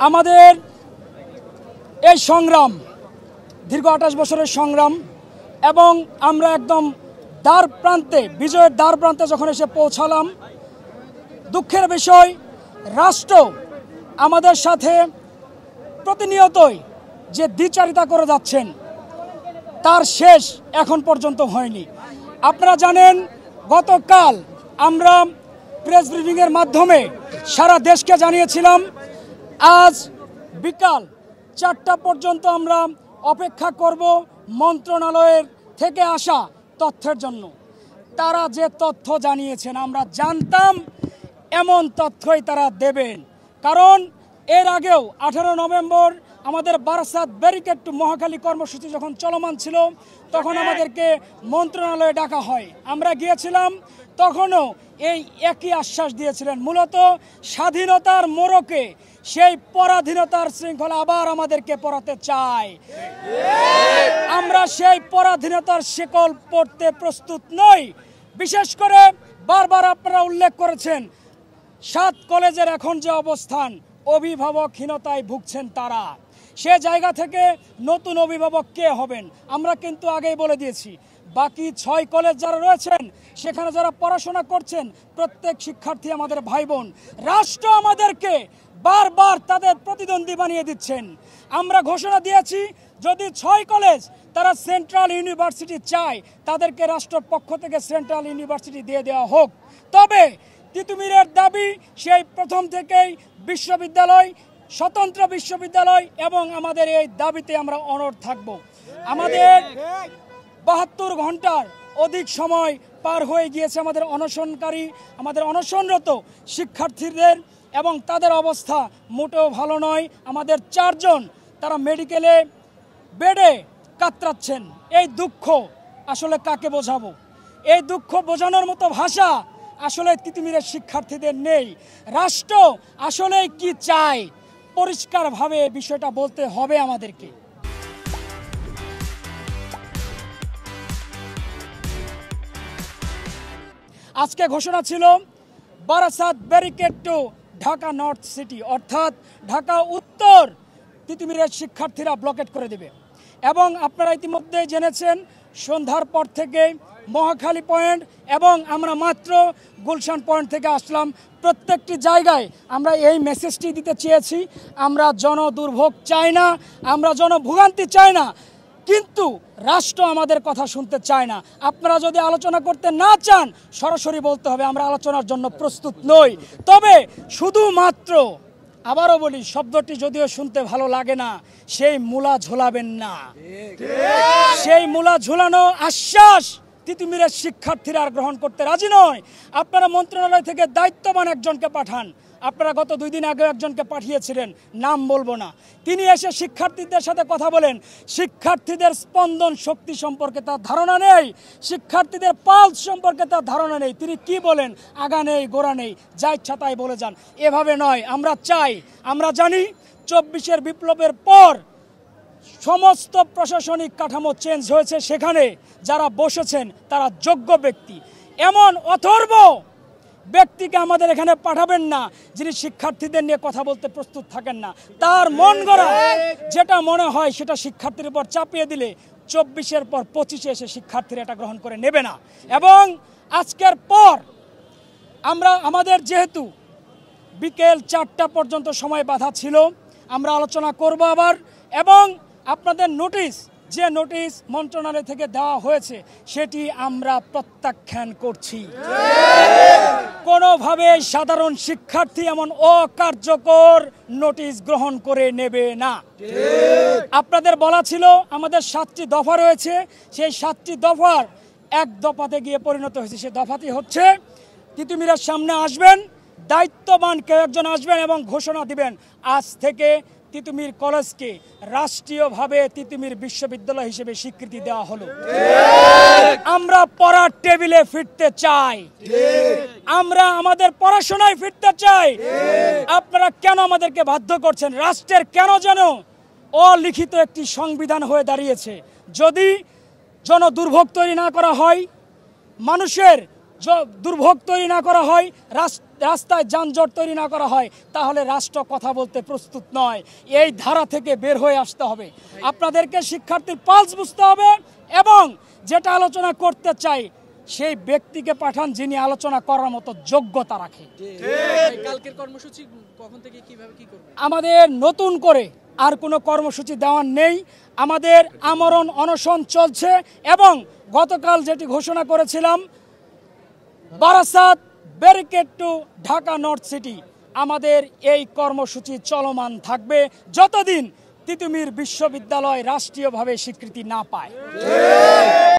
আমাদের এই সংগ্রাম দীর্ঘ 28 বছরের সংগ্রাম এবং আমরা একদম দ্বার প্রান্তে, বিজয়ের দ্বার প্রান্তে যখন এসে পৌঁছালাম, দুঃখের বিষয় রাষ্ট্র আমাদের সাথে প্রতিনিয়তই যে দ্বিচারিতা করে যাচ্ছেন তার শেষ এখন পর্যন্ত হয়নি। আপনারা জানেন, গতকাল আমরা প্রেস ব্রিফিংয়ের মাধ্যমে সারা দেশকে জানিয়েছিলাম আজ বিকাল 4টা পর্যন্ত আমরা অপেক্ষা করব মন্ত্রণালয়ের থেকে আসা তথ্যের জন্য। তারা যে তথ্য জানিয়েছেন আমরা জানতাম এমন তথ্যই তারা দেবেন, কারণ এর আগেও 18 নভেম্বর আমাদের বারাসাত ব্যারিকেড টু মহাখালী কর্মসূচি যখন চলমান ছিল তখন আমাদেরকে মন্ত্রণালয়ে ডাকা হয়। আমরা গিয়েছিলাম, তখনও এই একই আশ্বাস দিয়েছিলেন, মূলত স্বাধীনতার মোড়কে সেই পরাধীনতার শৃঙ্খলা আবার আমাদেরকে পড়াতে চায়। আমরা সেই পরাধীনতার শিকল পড়তে প্রস্তুত নই। বিশেষ করে বারবার আপনারা উল্লেখ করেছেন 7 কলেজের এখন যে অবস্থান, অভিভাবকহীনতায় ভুগছেন তারা। সে জায়গা থেকে নতুন অভিভাবক কে হবেন? আমরা কিন্তু আগেই বলে দিয়েছি, বাকি 6 কলেজ যারা রয়েছেন সেখানে যারা পড়াশোনা করছেন প্রত্যেক শিক্ষার্থী আমাদের ভাই বোন। রাষ্ট্র আমাদেরকে বারবার তাদের প্রতিদ্বন্দ্বী বানিয়ে দিচ্ছেন। আমরা ঘোষণা দিয়েছি যদি 6 কলেজ তারা সেন্ট্রাল ইউনিভার্সিটি চায় তাদেরকে রাষ্ট্রের পক্ষ থেকে সেন্ট্রাল ইউনিভার্সিটি দিয়ে দেওয়া হোক। তবে তিতুমিরের দাবি সেই প্রথম থেকেই বিশ্ববিদ্যালয়, স্বতন্ত্র বিশ্ববিদ্যালয়, এবং আমাদের এই দাবিতে আমরা অনড় থাকব। আমাদের 72 ঘন্টার অধিক সময় পার হয়ে গিয়েছে আমাদের অনশনকারী, আমাদের অনশনরত শিক্ষার্থীদের, এবং তাদের অবস্থা মোটেও ভালো নয়। আমাদের 4 জন তারা মেডিকেলে বেডে কাতরাচ্ছেন। এই দুঃখ আসলে কাকে বোঝাবো? এই দুঃখ বোঝানোর মতো ভাষা আসলে তিতুমিরের শিক্ষার্থীদের নেই। রাষ্ট্র আসলে কি চায় পরিষ্কারভাবে এই বিষয়টা বলতে হবে আমাদেরকে। আজকে ঘোষণা ছিল Barasat barricade two Dhaka north city, অর্থাৎ ঢাকা উত্তর তিতুমিরের শিক্ষার্থীরা ব্লকেট করে দেবে। এবং আপনারা ইতিমধ্যে জেনেছেন সন্ধ্যার পর থেকে মহাখালী পয়েন্ট এবং আমরা মাত্র গুলশান পয়েন্ট থেকে আসলাম, প্রত্যেকটি জায়গায় আমরা এই মেসেজটি দিতে চেয়েছি, আমরা জনদুর্ভোগ চাই না, আমরা জনভোগান্তি চাই না, কিন্তু রাষ্ট্র আমাদের কথা শুনতে চায় না। আপনারা যদি আলোচনা করতে না চান সরাসরি বলতে হবে আমরা আলোচনার জন্য প্রস্তুত নই। তবে শুধুমাত্র, আবারও বলি, শব্দটি যদিও শুনতে ভালো লাগে না, সেই মূলা ঝোলাবেন না। সেই মূলা ঝোলানো আশ্বাস তিতুমিরের শিক্ষার্থীরা আর গ্রহণ করতে রাজি নয়। আপনারা মন্ত্রণালয় থেকে দায়িত্ববান একজনকে পাঠান। আপনারা গত 2 দিন আগে একজনকে পাঠিয়েছিলেন, নাম বলবো না। তিনি এসে শিক্ষার্থীদের সাথে কথা বলেন, শিক্ষার্থীদের স্পন্দন শক্তি সম্পর্কে তার ধারণা নেই, শিক্ষার্থীদের পালস সম্পর্কে তার ধারণা নেই। তিনি কি বলেন? আগা নেই গোড়া নেই, যা ইচ্ছা তাই বলে যান। এভাবে নয়, আমরা চাই, আমরা জানি 24-এর বিপ্লবের পর সমস্ত প্রশাসনিক কাঠামো চেঞ্জ হয়েছে, সেখানে যারা বসেছেন তারা যোগ্য ব্যক্তি। এমন অথর্ব ব্যক্তিকে আমাদের এখানে পাঠাবেন না যিনি শিক্ষার্থীদের নিয়ে কথা বলতে প্রস্তুত থাকেন না। তার মন গড়া যেটা মনে হয় সেটা শিক্ষার্থীর উপর চাপিয়ে দিলে 24-এর পর 25-এ এসে শিক্ষার্থীরা এটা গ্রহণ করে নেবে না। এবং আজকের পর আমাদের যেহেতু বিকেল 4টা পর্যন্ত সময় বাধা ছিল, আমরা আলোচনা করব আবার, এবং আপনাদের যে নোটিশ মন্ত্রণালয় থেকে দেওয়া হয়েছে সেটি আমরা প্রত্যাখ্যান করছি। কোনোভাবে সাধারণ শিক্ষার্থী এমন অকার্যকর নোটিশ গ্রহণ করে নেবে না। আপনাদের বলা ছিল আমাদের 7টি দফা রয়েছে, সেই 7টি দফার এক দফাতে গিয়ে পরিণত হয়েছে। সেই দফাটি হচ্ছে তিতুমিরের সামনে আসবেন, দায়িত্ববান কেউ একজন আসবেন এবং ঘোষণা দিবেন আজ থেকে তিতুমির কলেজকে রাষ্ট্রীয়ভাবে তিতুমির বিশ্ববিদ্যালয় হিসেবে স্বীকৃতি দেওয়া হলো। আমরা পড়ার টেবিলে ফিরতে চাই, আমরা আমাদের পড়াশোনায় ফিরতে চাই। আপনারা কেন আমাদেরকে বাধ্য করছেন? রাষ্ট্রের কেন যেন অলিখিত একটি সংবিধান হয়ে দাঁড়িয়েছে। যদি জনদুর্ভোগ তৈরি না করা হয়, মানুষের দুর্ভোগ তৈরি না করা হয়, রাস্তায় যানজট তৈরি না করা হয় তাহলে রাষ্ট্র কথা বলতে প্রস্তুত নয়। এই ধারা থেকে বের হয়ে আসতে হবে। আপনাদেরকে শিক্ষার্থীর পালস বুঝতে হবে এবং যেটা আলোচনা করতে চাই সেই ব্যক্তিকে পাঠান যিনি আলোচনা করার মতো যোগ্যতা রাখে। কালকের কর্মসূচি কখন থেকে কিভাবে কি করবে? আমাদের নতুন করে আর কোনো কর্মসূচি দেওয়ার নেই। আমাদের আমরণ অনশন চলছে এবং গতকাল যেটি ঘোষণা করেছিলাম Barasat barricade two Dhaka north city, আমাদের এই কর্মসূচি চলমান থাকবে যতদিন তিতুমির বিশ্ববিদ্যালয় রাষ্ট্রীয়ভাবে স্বীকৃতি না পায়।